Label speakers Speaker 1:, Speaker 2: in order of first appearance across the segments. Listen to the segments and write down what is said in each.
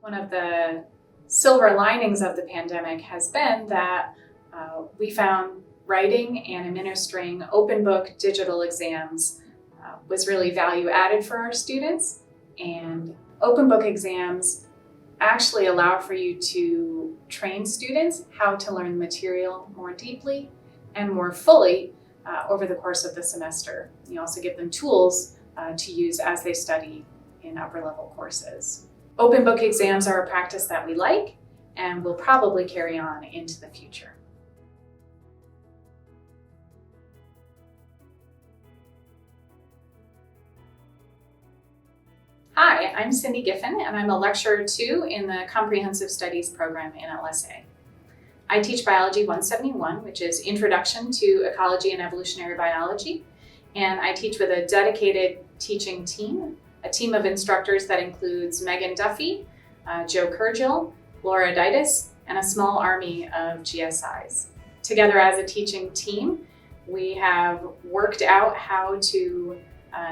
Speaker 1: One of the silver linings of the pandemic has been that we found writing and administering open book digital exams was really value added for our students. And open book exams actually allow for you to train students how to learn the material more deeply and more fully over the course of the semester. You also give them tools to use as they study in upper level courses. Open book exams are a practice that we like and will probably carry on into the future. Hi, I'm Cynthia Giffen, and I'm a lecturer too in the Comprehensive Studies program in LSA. I teach Biology 171, which is Introduction to Ecology and Evolutionary Biology, and I teach with a dedicated teaching team, a team of instructors that includes Megan Duffy, Joe Kurgil, Laura Ditas, and a small army of GSIs. Together as a teaching team, we have worked out how to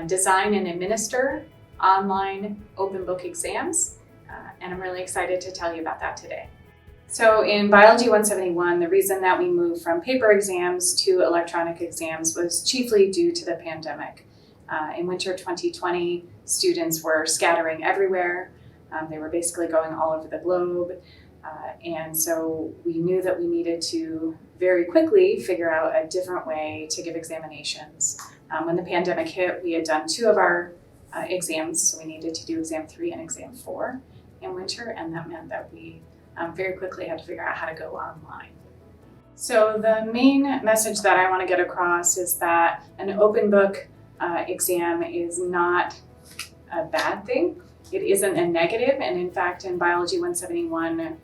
Speaker 1: design and administer online open book exams, and I'm really excited to tell you about that today. So in Biology 171, the reason that we moved from paper exams to electronic exams was chiefly due to the pandemic. In winter 2020, students were scattering everywhere. They were basically going all over the globe. And so we knew that we needed to very quickly figure out a different way to give examinations. When the pandemic hit, we had done 2 of our exams, so we needed to do exam 3 and exam 4 in winter, and that meant that we very quickly had to figure out how to go online. So the main message that I want to get across is that an open book exam is not a bad thing. It isn't a negative, and in fact in Biology 171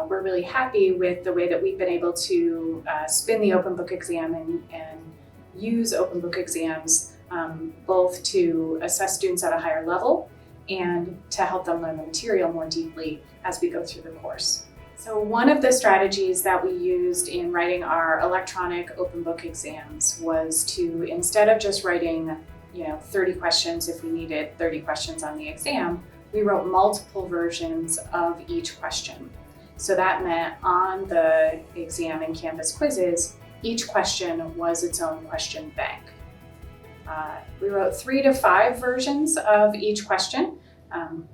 Speaker 1: we're really happy with the way that we've been able to spin the open book exam and use open book exams both to assess students at a higher level and to help them learn the material more deeply as we go through the course. So one of the strategies that we used in writing our electronic open book exams was to, instead of just writing 30 questions if we needed 30 questions on the exam, we wrote multiple versions of each question. So that meant on the exam and Canvas quizzes, each question was its own question bank. We wrote 3 to 5 versions of each question,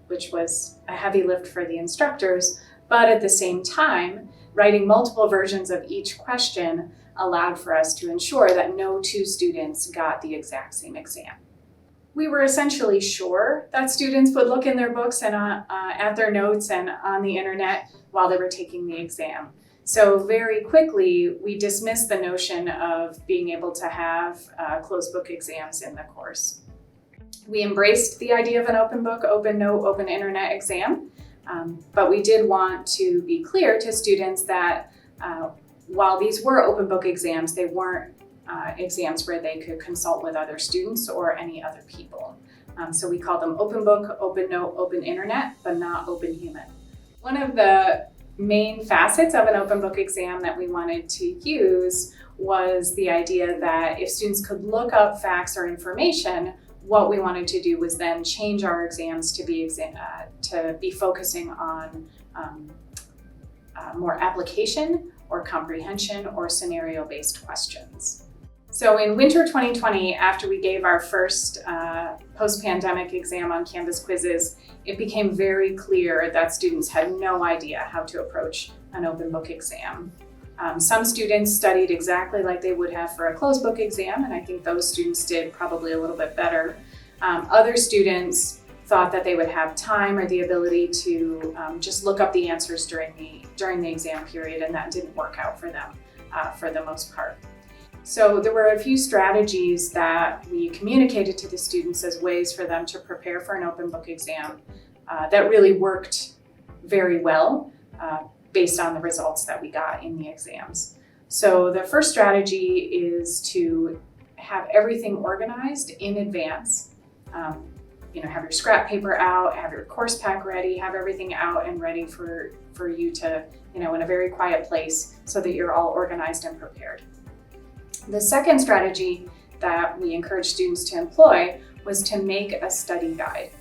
Speaker 1: which was a heavy lift for the instructors, but at the same time, writing multiple versions of each question allowed for us to ensure that no 2 students got the exact same exam. We were essentially sure that students would look in their books and at their notes and on the internet while they were taking the exam. So very quickly, we dismissed the notion of being able to have closed book exams in the course. We embraced the idea of an open book, open note, open internet exam, but we did want to be clear to students that while these were open book exams, they weren't exams where they could consult with other students or any other people. So we call them open book, open note, open internet, but not open human. One of the main facets of an open book exam that we wanted to use was the idea that if students could look up facts or information, what we wanted to do was then change our exams to be focusing on more application or comprehension or scenario-based questions. So in winter 2020, after we gave our first post-pandemic exam on Canvas quizzes, it became very clear that students had no idea how to approach an open book exam. Some students studied exactly like they would have for a closed book exam, and I think those students did probably a little bit better. Other students thought that they would have time or the ability to just look up the answers during the exam period, and that didn't work out for them for the most part. So there were a few strategies that we communicated to the students as ways for them to prepare for an open book exam that really worked very well based on the results that we got in the exams. So the first strategy is to have everything organized in advance. Have your scrap paper out, have your course pack ready, have everything out and ready for you to, in a very quiet place so that you're all organized and prepared. The second strategy that we encourage students to employ was to make a study guide.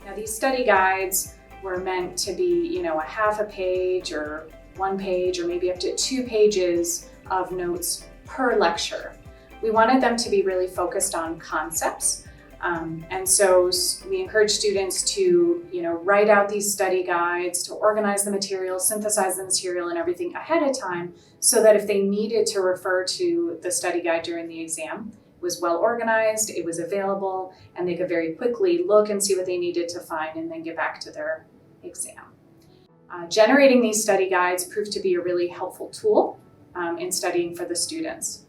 Speaker 1: Now these study guides were meant to be, a half a page or 1 page or maybe up to 2 pages of notes per lecture. We wanted them to be really focused on concepts. And so we encourage students to, write out these study guides, to organize the material, synthesize the material and everything ahead of time, so that if they needed to refer to the study guide during the exam, it was well organized, it was available, and they could very quickly look and see what they needed to find and then get back to their exam. Generating these study guides proved to be a really helpful tool in studying for the students.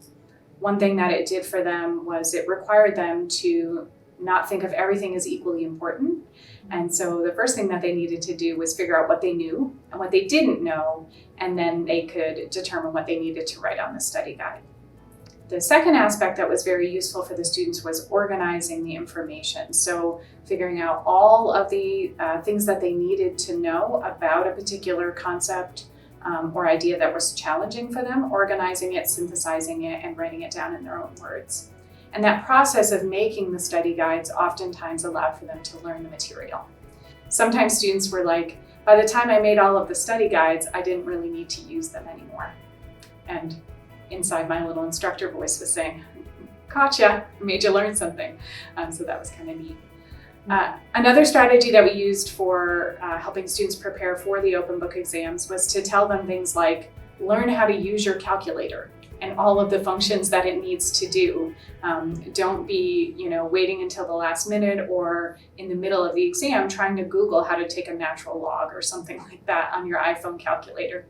Speaker 1: One thing that it did for them was it required them to not think of everything as equally important. And so the first thing that they needed to do was figure out what they knew and what they didn't know, and then they could determine what they needed to write on the study guide. The second aspect that was very useful for the students was organizing the information. So figuring out all of the things that they needed to know about a particular concept or idea that was challenging for them, organizing it, synthesizing it, and writing it down in their own words. And that process of making the study guides oftentimes allowed for them to learn the material. Sometimes students were like, by the time I made all of the study guides, I didn't really need to use them anymore. And inside my little instructor voice was saying, gotcha, I made you learn something. So that was kind of neat. Another strategy that we used for helping students prepare for the open book exams was to tell them things like, learn how to use your calculator and all of the functions that it needs to do. Don't be, waiting until the last minute or in the middle of the exam trying to Google how to take a natural log or something like that on your iPhone calculator.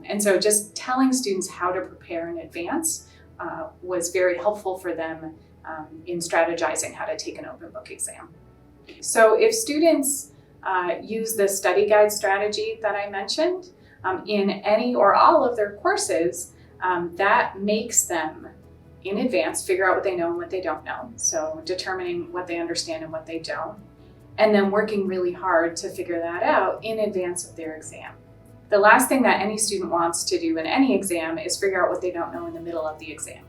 Speaker 1: And so just telling students how to prepare in advance was very helpful for them in strategizing how to take an open book exam. So if students use the study guide strategy that I mentioned in any or all of their courses, that makes them in advance figure out what they know and what they don't know. So determining what they understand and what they don't, and then working really hard to figure that out in advance of their exam. The last thing that any student wants to do in any exam is figure out what they don't know in the middle of the exam.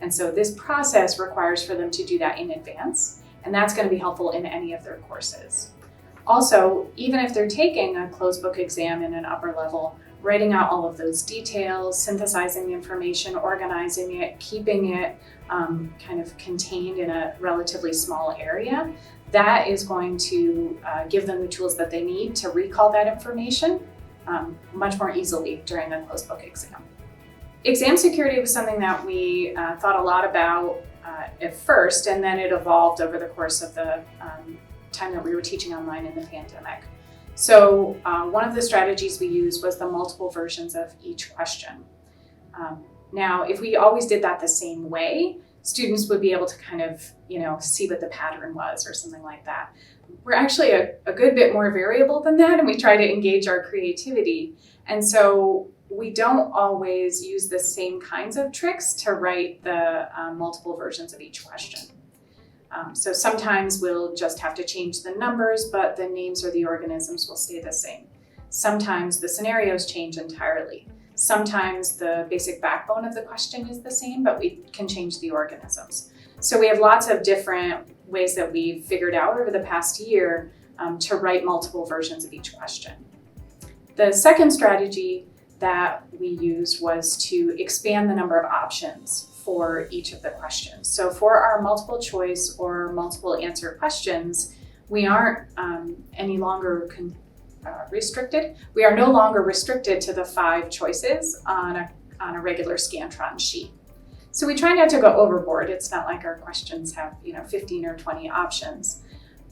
Speaker 1: And so this process requires for them to do that in advance, and that's going to be helpful in any of their courses. Also, even if they're taking a closed book exam in an upper level, writing out all of those details, synthesizing the information, organizing it, keeping it kind of contained in a relatively small area, that is going to give them the tools that they need to recall that information much more easily during the closed book exam. Exam security was something that we thought a lot about at first, and then it evolved over the course of the time that we were teaching online in the pandemic. So one of the strategies we used was the multiple versions of each question. Now, if we always did that the same way, students would be able to kind of, see what the pattern was or something like that. We're actually a good bit more variable than that, and we try to engage our creativity. And so we don't always use the same kinds of tricks to write the multiple versions of each question. So sometimes we'll just have to change the numbers, but the names or the organisms will stay the same. Sometimes the scenarios change entirely. Sometimes the basic backbone of the question is the same, but we can change the organisms. So we have lots of different ways that we've figured out over the past year to write multiple versions of each question. The second strategy that we used was to expand the number of options for each of the questions. So for our multiple choice or multiple answer questions, we aren't any longer restricted. We are no longer restricted to the 5 choices on a regular Scantron sheet. So we try not to go overboard. It's not like our questions have 15 or 20 options.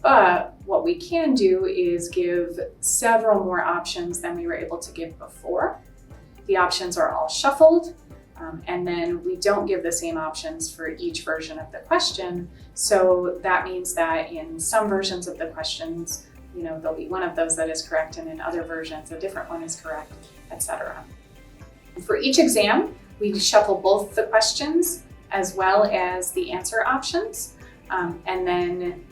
Speaker 1: But what we can do is give several more options than we were able to give before. The options are all shuffled. And then we don't give the same options for each version of the question. So that means that in some versions of the questions, there'll be one of those that is correct, and in other versions, a different one is correct, etc. For each exam, we shuffle both the questions as well as the answer options. And then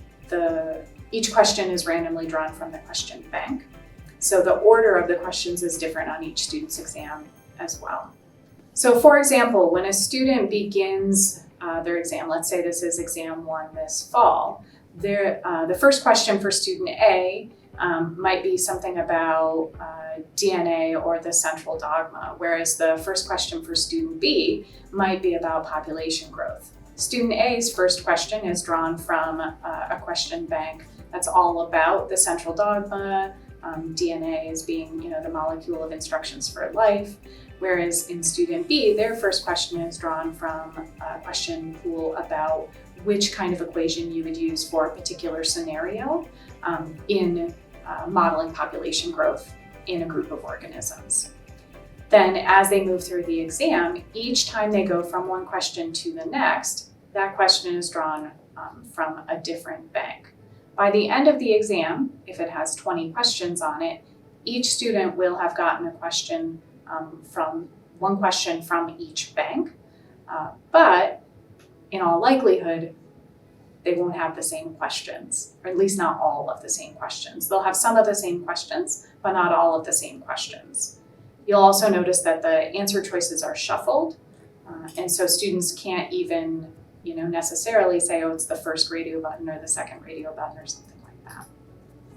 Speaker 1: each question is randomly drawn from the question bank. So the order of the questions is different on each student's exam as well. So for example, when a student begins their exam, let's say this is exam 1 this fall, the first question for student A might be something about DNA or the central dogma, whereas the first question for student B might be about population growth. Student A's first question is drawn from a question bank that's all about the central dogma, DNA as being, the molecule of instructions for life, whereas in student B, their first question is drawn from a question pool about which kind of equation you would use for a particular scenario in modeling population growth in a group of organisms. Then as they move through the exam, each time they go from one question to the next, that question is drawn from a different bank. By the end of the exam, if it has 20 questions on it, each student will have gotten a question from each bank, but in all likelihood, they won't have the same questions, or at least not all of the same questions. They'll have some of the same questions, but not all of the same questions. You'll also notice that the answer choices are shuffled, and so students can't even necessarily say, oh, it's the first radio button or the second radio button or something like that.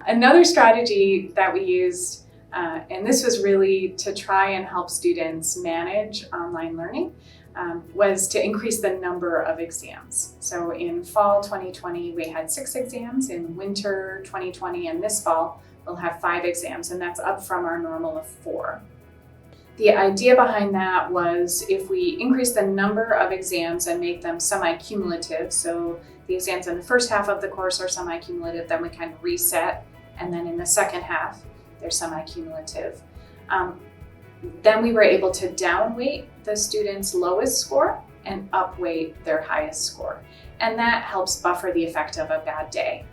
Speaker 1: Another strategy that we used, and this was really to try and help students manage online learning, was to increase the number of exams. So in fall 2020, we had 6 exams. In winter 2020 and this fall, we'll have 5 exams, and that's up from our normal of 4. The idea behind that was if we increase the number of exams and make them semi-cumulative, so the exams in the first half of the course are semi-cumulative, then we kind of reset, and then in the second half, they're semi-cumulative. Then we were able to downweight the student's lowest score and upweight their highest score. And that helps buffer the effect of a bad day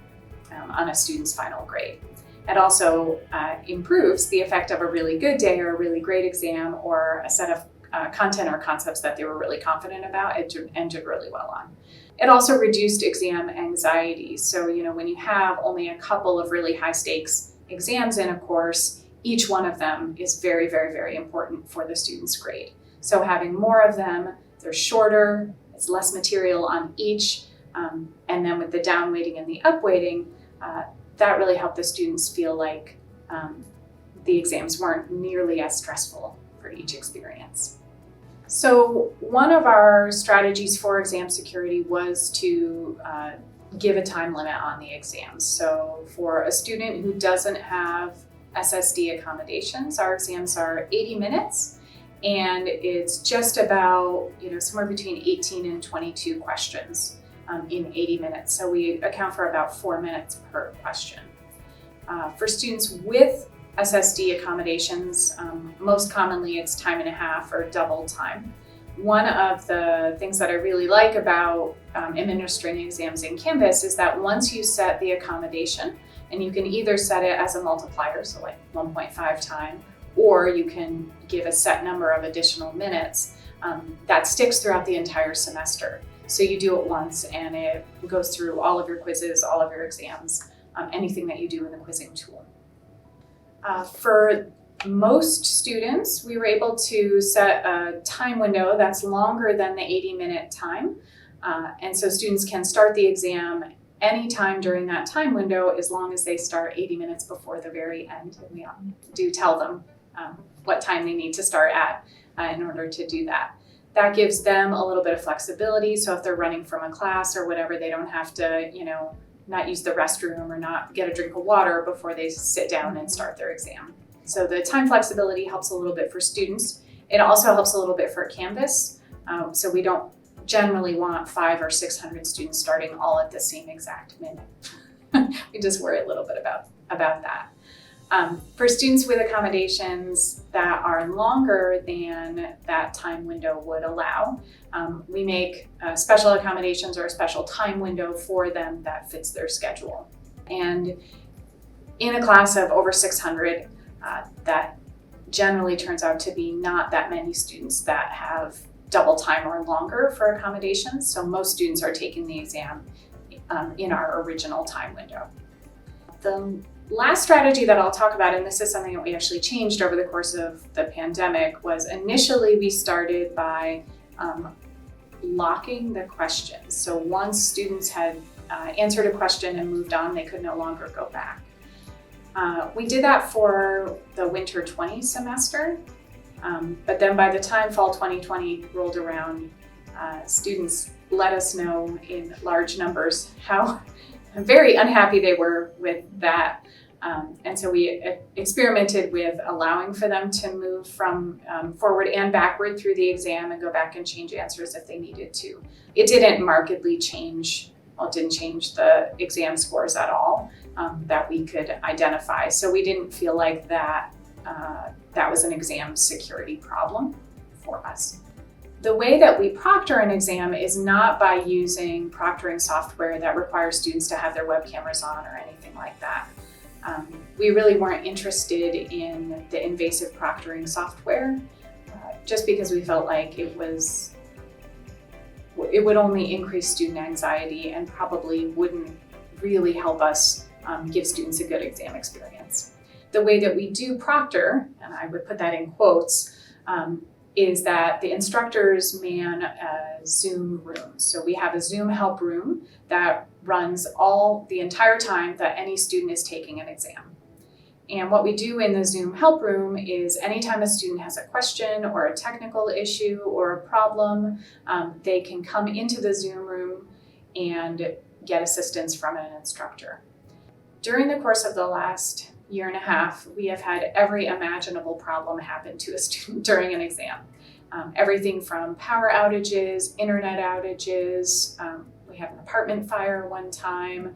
Speaker 1: on a student's final grade. It also improves the effect of a really good day or a really great exam or a set of content or concepts that they were really confident about and did really well on. It also reduced exam anxiety. So, when you have only a couple of really high stakes exams in a course, each one of them is very, very, very important for the student's grade. So having more of them, they're shorter, it's less material on each, and then with the downweighting and the upweighting, that really helped the students feel like the exams weren't nearly as stressful for each experience. So one of our strategies for exam security was to give a time limit on the exams. So for a student who doesn't have SSD accommodations, our exams are 80 minutes, and it's just about, somewhere between 18 and 22 questions in 80 minutes. So we account for about 4 minutes per question. For students with SSD accommodations, most commonly it's time and a half or double time. One of the things that I really like about administering exams in Canvas is that once you set the accommodation, and you can either set it as a multiplier, so like 1.5 time, or you can give a set number of additional minutes, that sticks throughout the entire semester. So you do it once and it goes through all of your quizzes, all of your exams, anything that you do in the quizzing tool. For most students, we were able to set a time window that's longer than the 80-minute time. And so students can start the exam anytime during that time window as long as they start 80 minutes before the very end. And we do tell them what time they need to start at in order to do that. That gives them a little bit of flexibility. So if they're running from a class or whatever, they don't have to, not use the restroom or not get a drink of water before they sit down and start their exam. So the time flexibility helps a little bit for students. It also helps a little bit for Canvas. So we don't generally want 500 or 600 students starting all at the same exact minute. We just worry a little bit about that. For students with accommodations that are longer than that time window would allow, we make special accommodations or a special time window for them that fits their schedule. And in a class of over 600, that generally turns out to be not that many students that have double time or longer for accommodations. So most students are taking the exam in our original time window. The last strategy that I'll talk about, and this is something that we actually changed over the course of the pandemic, was initially we started by locking the questions. So once students had answered a question and moved on, they could no longer go back. We did that for the winter 20 semester, but then by the time fall 2020 rolled around, students let us know in large numbers how very unhappy they were with that. And so we experimented with allowing for them to move from forward and backward through the exam and go back and change answers if they needed to. It didn't markedly change, well, it didn't change the exam scores at all that we could identify. So we didn't feel like that was an exam security problem for us. The way that we proctor an exam is not by using proctoring software that requires students to have their web cameras on or anything like that. We really weren't interested in the invasive proctoring software just because we felt like it would only increase student anxiety and probably wouldn't really help us give students a good exam experience. The way that we do proctor, and I would put that in quotes, is that the instructors man a Zoom room. So we have a Zoom help room that runs the entire time that any student is taking an exam. And what we do in the Zoom help room is anytime a student has a question or a technical issue or a problem, they can come into the Zoom room and get assistance from an instructor. During the course of the last year and a half, we have had every imaginable problem happen to a student during an exam. Everything from power outages, internet outages, we had an apartment fire one time,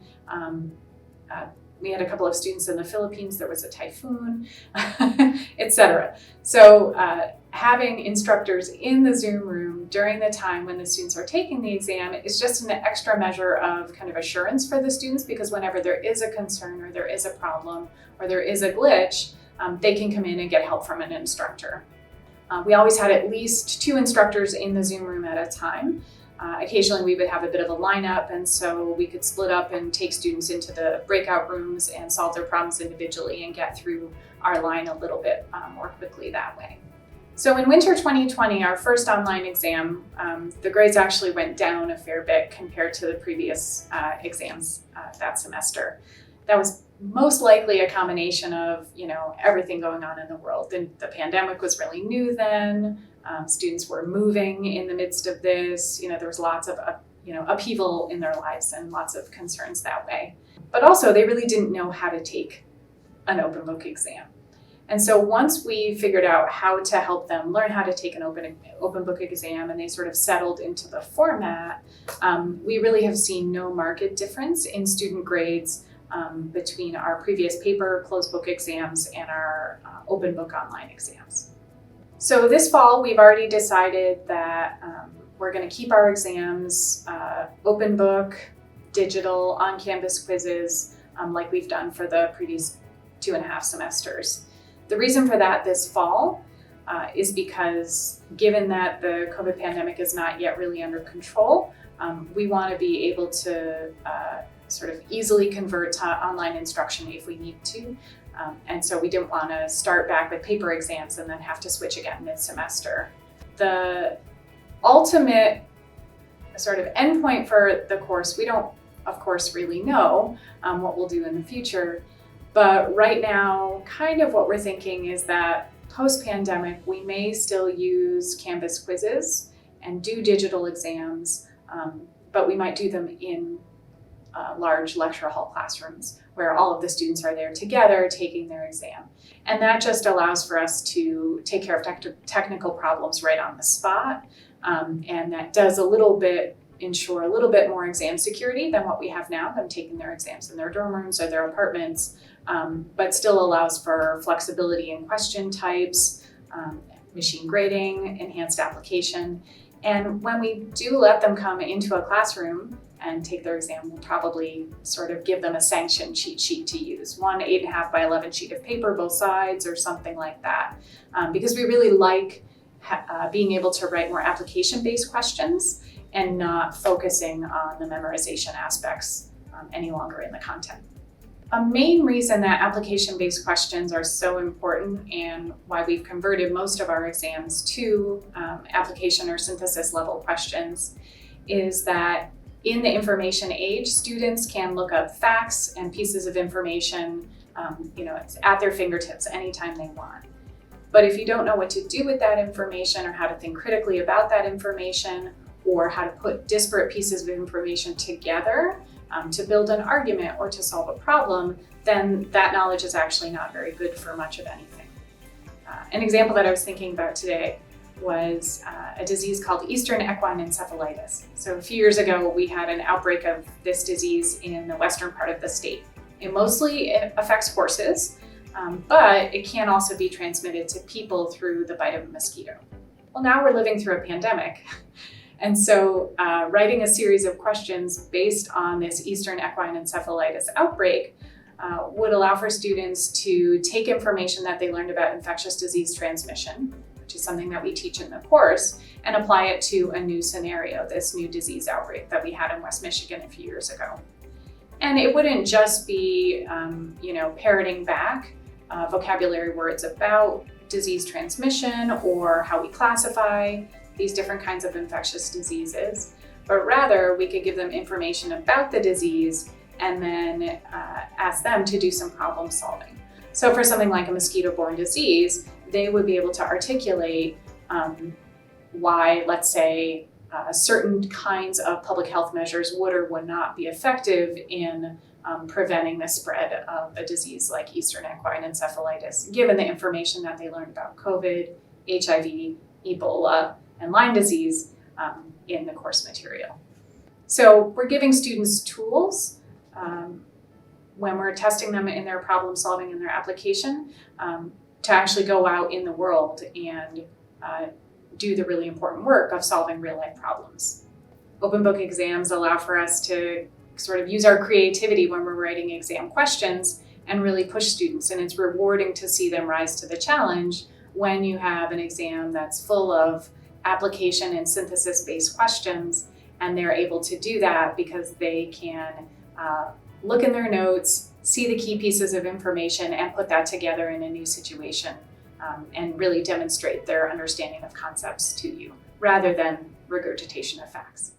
Speaker 1: we had a couple of students in the Philippines, there was a typhoon, etc. So having instructors in the Zoom room during the time when the students are taking the exam is just an extra measure of kind of assurance for the students, because whenever there is a concern or there is a problem or there is a glitch, they can come in and get help from an instructor. We always had at least 2 instructors in the Zoom room at a time. Occasionally we would have a bit of a lineup, and so we could split up and take students into the breakout rooms and solve their problems individually and get through our line a little bit more quickly that way. So in winter 2020, our first online exam, the grades actually went down a fair bit compared to the previous exams that semester. That was most likely a combination of, everything going on in the world. The pandemic was really new then. Students were moving in the midst of this. There was lots of, upheaval in their lives and lots of concerns that way. But also they really didn't know how to take an open book exam. And so once we figured out how to help them learn how to take an open book exam and they sort of settled into the format, we really have seen no marked difference in student grades between our previous paper closed book exams and our open book online exams. So this fall, we've already decided that we're going to keep our exams open book, digital, on-campus quizzes, like we've done for the previous 2.5 semesters. The reason for that this fall is because given that the COVID pandemic is not yet really under control, we want to be able to sort of easily convert to online instruction if we need to. And so we didn't want to start back with paper exams and then have to switch again mid-semester. The ultimate sort of endpoint for the course, we don't, of course, really know what we'll do in the future. But right now, kind of what we're thinking is that post-pandemic, we may still use Canvas quizzes and do digital exams, but we might do them in large lecture hall classrooms where all of the students are there together taking their exam. And that just allows for us to take care of technical problems right on the spot. And that does ensure a little bit more exam security than what we have now, them taking their exams in their dorm rooms or their apartments, but still allows for flexibility in question types, machine grading, enhanced application. And when we do let them come into a classroom and take their exam, we'll probably sort of give them a sanction cheat sheet to use, one 8.5 by 11 sheet of paper, both sides, or something like that. Because we really like being able to write more application-based questions and not focusing on the memorization aspects any longer in the content. A main reason that application-based questions are so important and why we've converted most of our exams to application or synthesis level questions is that in the information age, students can look up facts and pieces of information It's at their fingertips anytime they want. But if you don't know what to do with that information, or how to think critically about that information, or how to put disparate pieces of information together to build an argument or to solve a problem, then that knowledge is actually not very good for much of anything. An example that I was thinking about today was a disease called Eastern Equine Encephalitis. So a few years ago, we had an outbreak of this disease in the western part of the state. It mostly affects horses, but it can also be transmitted to people through the bite of a mosquito. Well, now we're living through a pandemic. And so writing a series of questions based on this Eastern Equine Encephalitis outbreak would allow for students to take information that they learned about infectious disease transmission, which is something that we teach in the course, and apply it to a new scenario, this new disease outbreak that we had in West Michigan a few years ago. And it wouldn't just be, parroting back vocabulary words about disease transmission or how we classify these different kinds of infectious diseases, but rather we could give them information about the disease and then ask them to do some problem solving. So for something like a mosquito-borne disease, they would be able to articulate why, let's say, certain kinds of public health measures would or would not be effective in preventing the spread of a disease like Eastern Equine Encephalitis, given the information that they learned about COVID, HIV, Ebola, and Lyme disease in the course material. So we're giving students tools when we're testing them in their problem solving and their application to actually go out in the world and do the really important work of solving real life problems. Open book exams allow for us to sort of use our creativity when we're writing exam questions and really push students, and it's rewarding to see them rise to the challenge when you have an exam that's full of application and synthesis-based questions, and they're able to do that because they can look in their notes, see the key pieces of information, and put that together in a new situation, and really demonstrate their understanding of concepts to you, rather than regurgitation of facts.